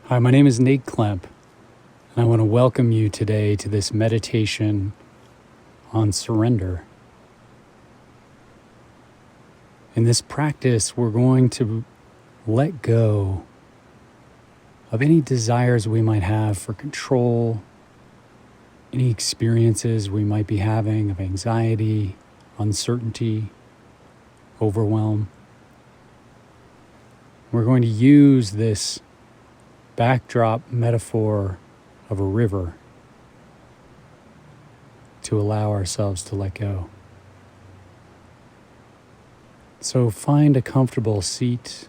Hi, my name is Nate Klemp, and I want to welcome you today to this meditation on surrender. In this practice, we're going to let go of any desires we might have for control, any experiences we might be having of anxiety, uncertainty, overwhelm. We're going to use this backdrop metaphor of a river to allow ourselves to let go. So find a comfortable seat.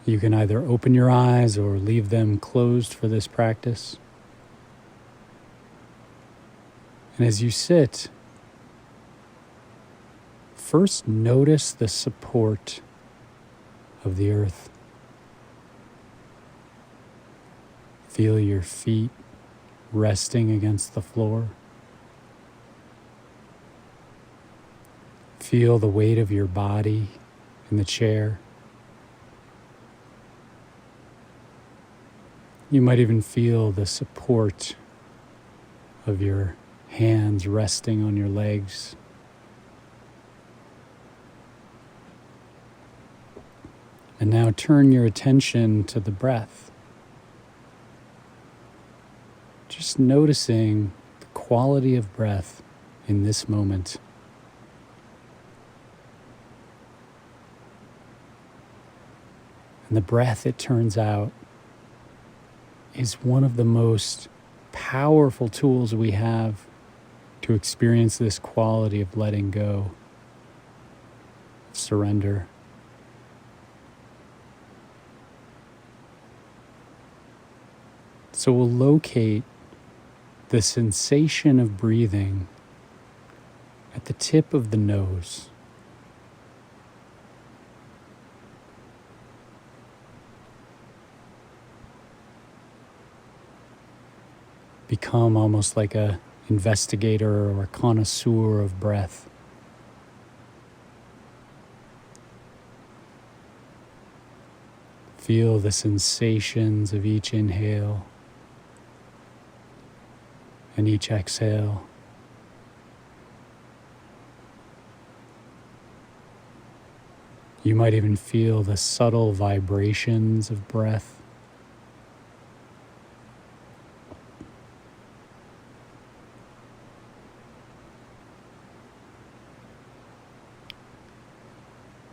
You can either open your eyes or leave them closed for this practice. And as you sit, first notice the support of the earth. Feel your feet resting against the floor. Feel the weight of your body in the chair. You might even feel the support of your hands resting on your legs. And now turn your attention to the breath. Just noticing the quality of breath in this moment. And the breath, it turns out, is one of the most powerful tools we have to experience this quality of letting go, of surrender. So we'll locate the sensation of breathing at the tip of the nose. Become almost like an investigator or a connoisseur of breath. Feel the sensations of each inhale and each exhale. You might even feel the subtle vibrations of breath.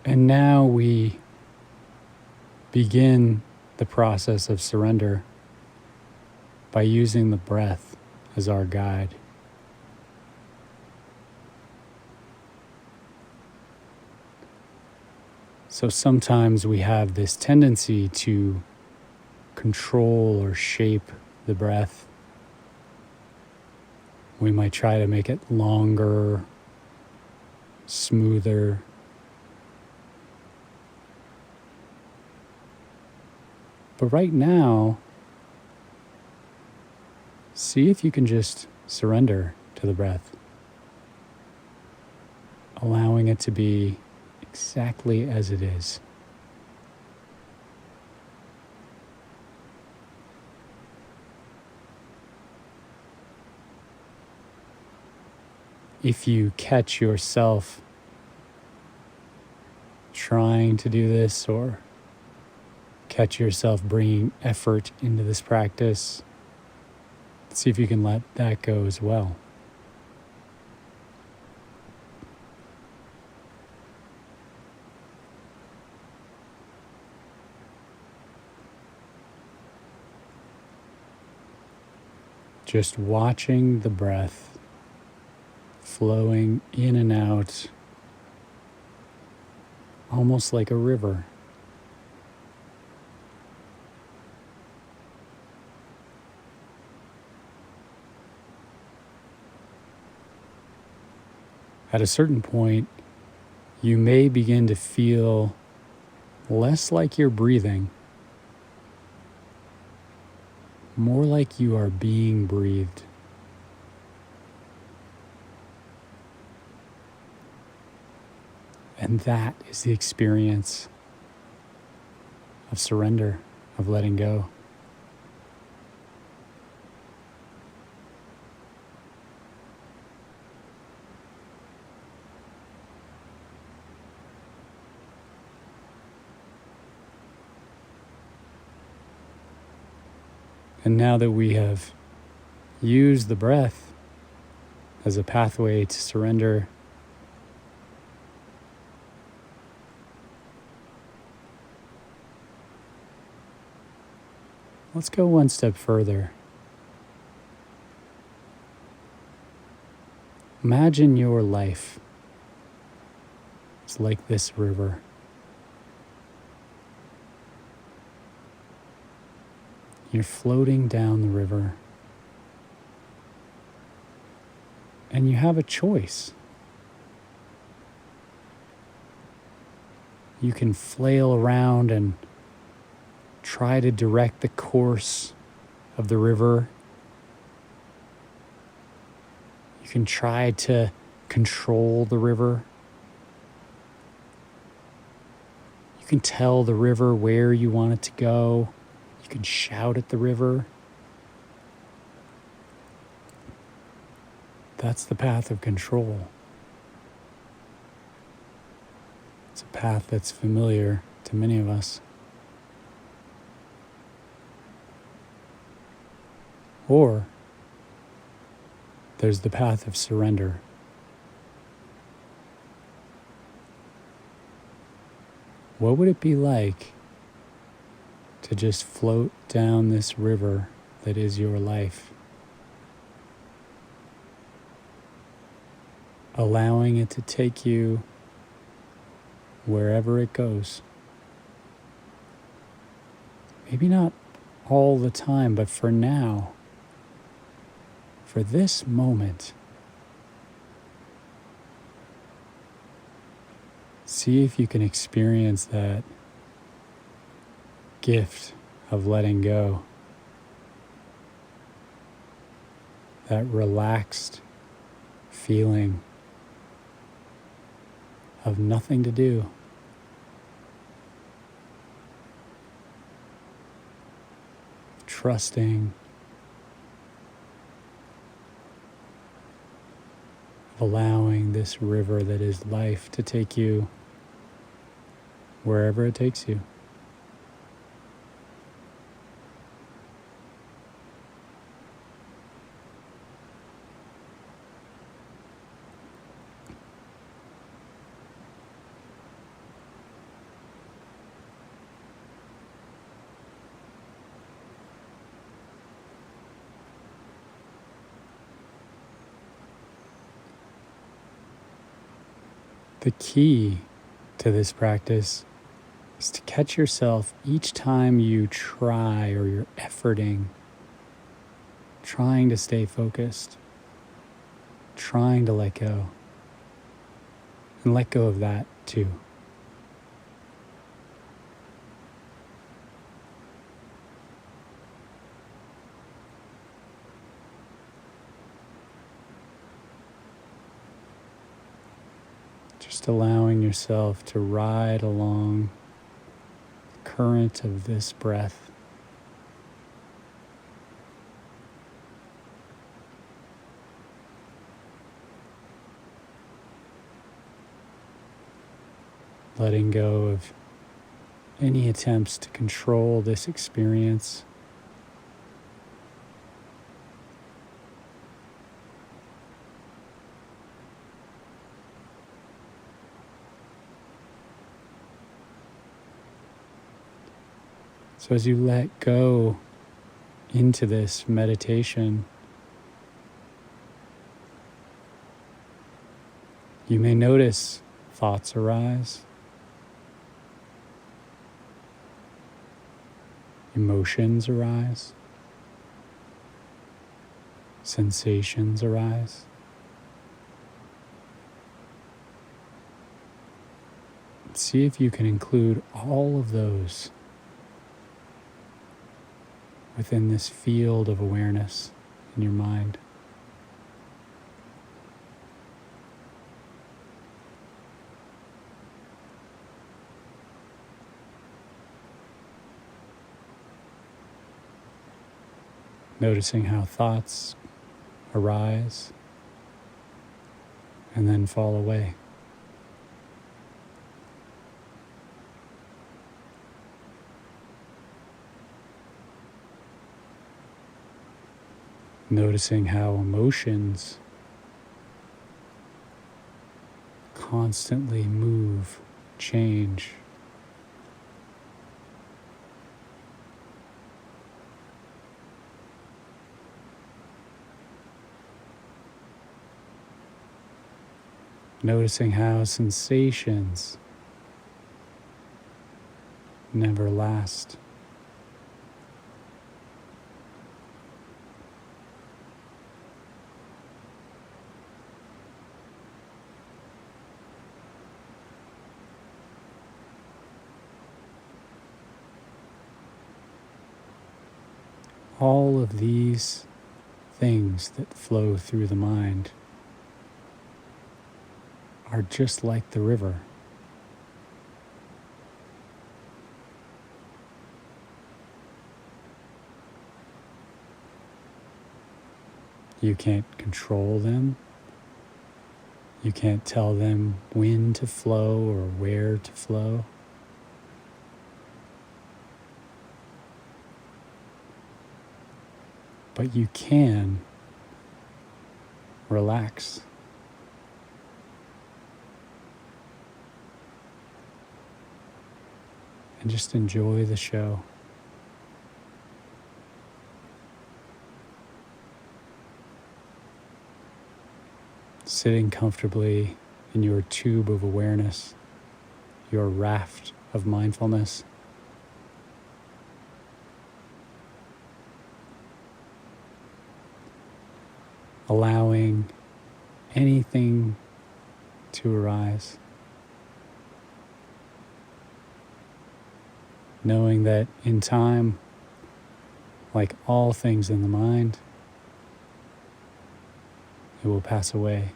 And now we begin the process of surrender by using the breath as our guide. So sometimes we have this tendency to control or shape the breath. We might try to make it longer, smoother. But right now, see if you can just surrender to the breath, allowing it to be exactly as it is. If you catch yourself trying to do this or catch yourself bringing effort into this practice, see if you can let that go as well. Just watching the breath flowing in and out, almost like a river. At a certain point, you may begin to feel less like you're breathing, more like you are being breathed. And that is the experience of surrender, of letting go. And now that we have used the breath as a pathway to surrender, let's go one step further. Imagine your life is like this river. You're floating down the river, and you have a choice. You can flail around and try to direct the course of the river. You can try to control the river. You can tell the river where you want it to go. You can shout at the river. That's the path of control. It's a path that's familiar to many of us. Or there's the path of surrender. What would it be like to just float down this river that is your life, allowing it to take you wherever it goes? Maybe not all the time, but for now, for this moment, see if you can experience that gift of letting go, that relaxed feeling of nothing to do. Trusting, allowing this river that is life to take you wherever it takes you. The key to this practice is to catch yourself each time you try or you're efforting, trying to stay focused, trying to let go, and let go of that too. Just allowing yourself to ride along the current of this breath. Letting go of any attempts to control this experience. So as you let go into this meditation, you may notice thoughts arise, emotions arise, sensations arise. See if you can include all of those within this field of awareness in your mind. Noticing how thoughts arise and then fall away. Noticing how emotions constantly move, change. Noticing how sensations never last. All of these things that flow through the mind are just like the river. You can't control them. You can't tell them when to flow or where to flow. But you can relax. And just enjoy the show. Sitting comfortably in your tube of awareness, your raft of mindfulness. Allowing anything to arise. Knowing that in time, like all things in the mind, it will pass away.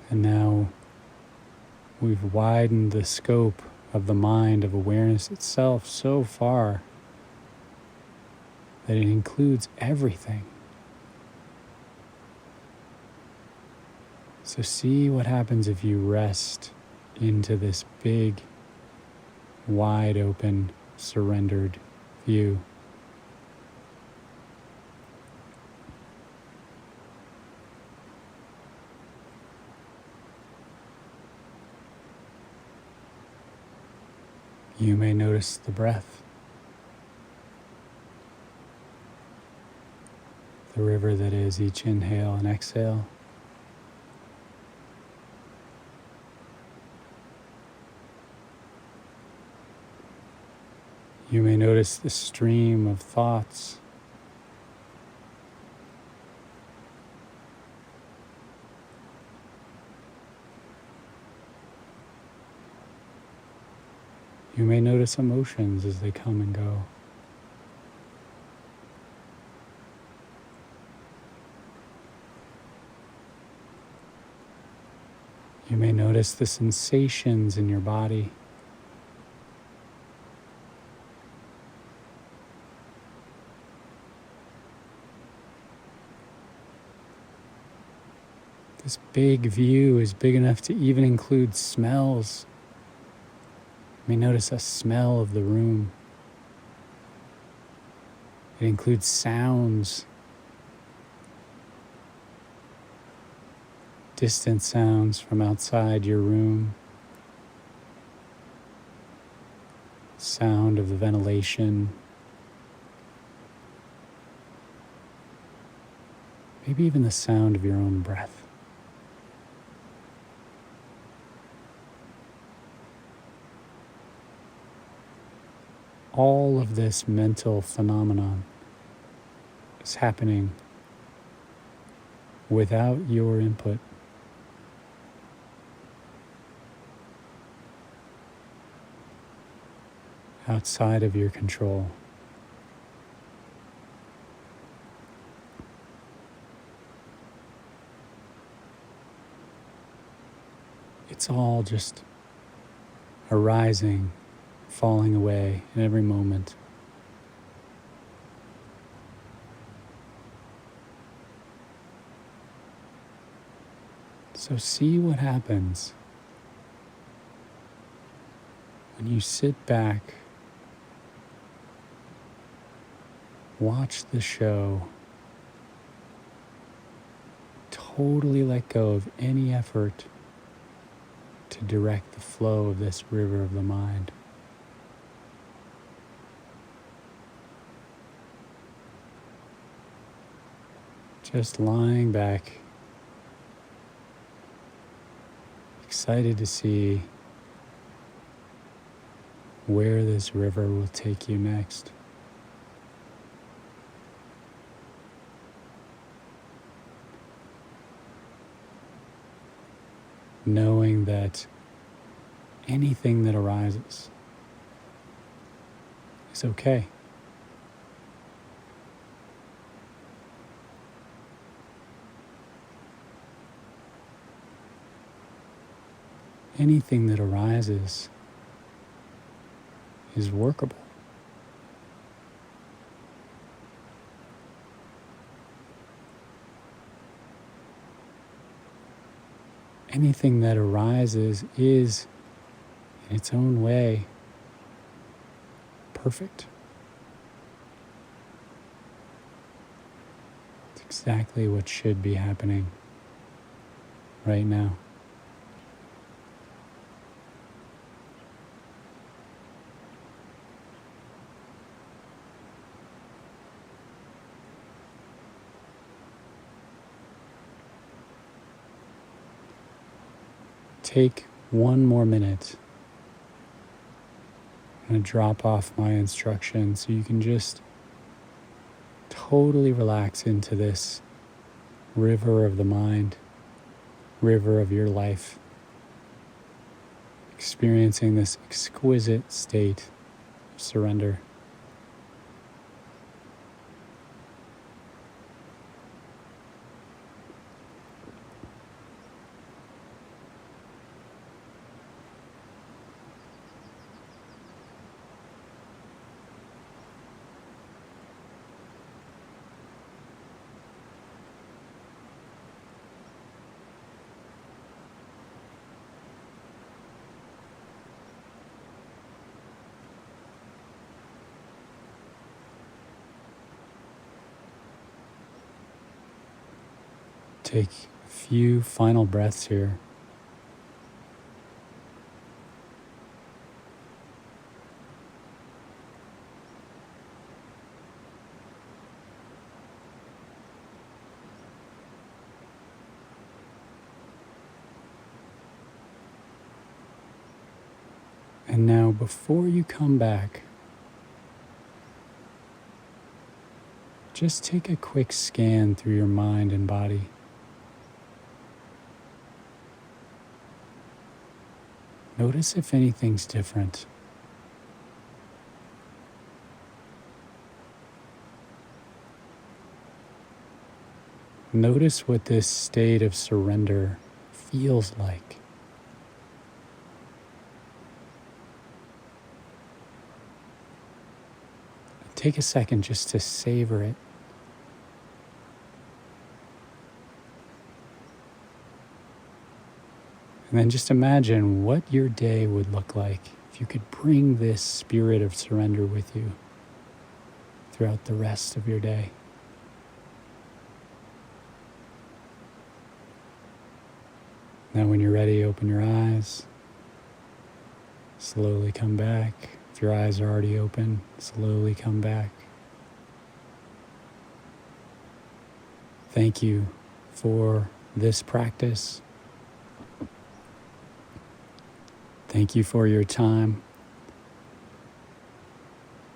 And now we've widened the scope of the mind, of awareness itself, so far that it includes everything. So see what happens if you rest into this big, wide open, surrendered view. You may notice the breath, the river that is each inhale and exhale. You may notice the stream of thoughts. You may notice emotions as they come and go. You may notice the sensations in your body. This big view is big enough to even include smells. You may notice a smell of the room. It includes sounds, distant sounds from outside your room, sound of the ventilation, maybe even the sound of your own breath. All of this mental phenomenon is happening without your input. outside of your control. It's all just arising, falling away in every moment. So see what happens when you sit back, watch the show, totally let go of any effort to direct the flow of this river of the mind. Just lying back, excited to see where this river will take you next. Knowing that anything that arises is okay. Anything that arises is workable. Anything that arises is, in its own way, perfect. It's exactly what should be happening right now. Take one more minute. I'm going to drop off my instructions so you can just totally relax into this river of the mind, river of your life, experiencing this exquisite state of surrender. Take a few final breaths here. And now, before you come back, just take a quick scan through your mind and body. Notice if anything's different. Notice what this state of surrender feels like. Take a second just to savor it. And then just imagine what your day would look like if you could bring this spirit of surrender with you throughout the rest of your day. Now when you're ready, open your eyes. Slowly come back. If your eyes are already open, slowly come back. Thank you for this practice. Thank you for your time.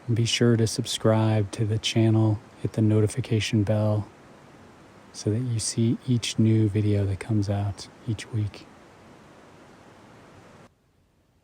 And be sure to subscribe to the channel, hit the notification bell so that you see each new video that comes out each week.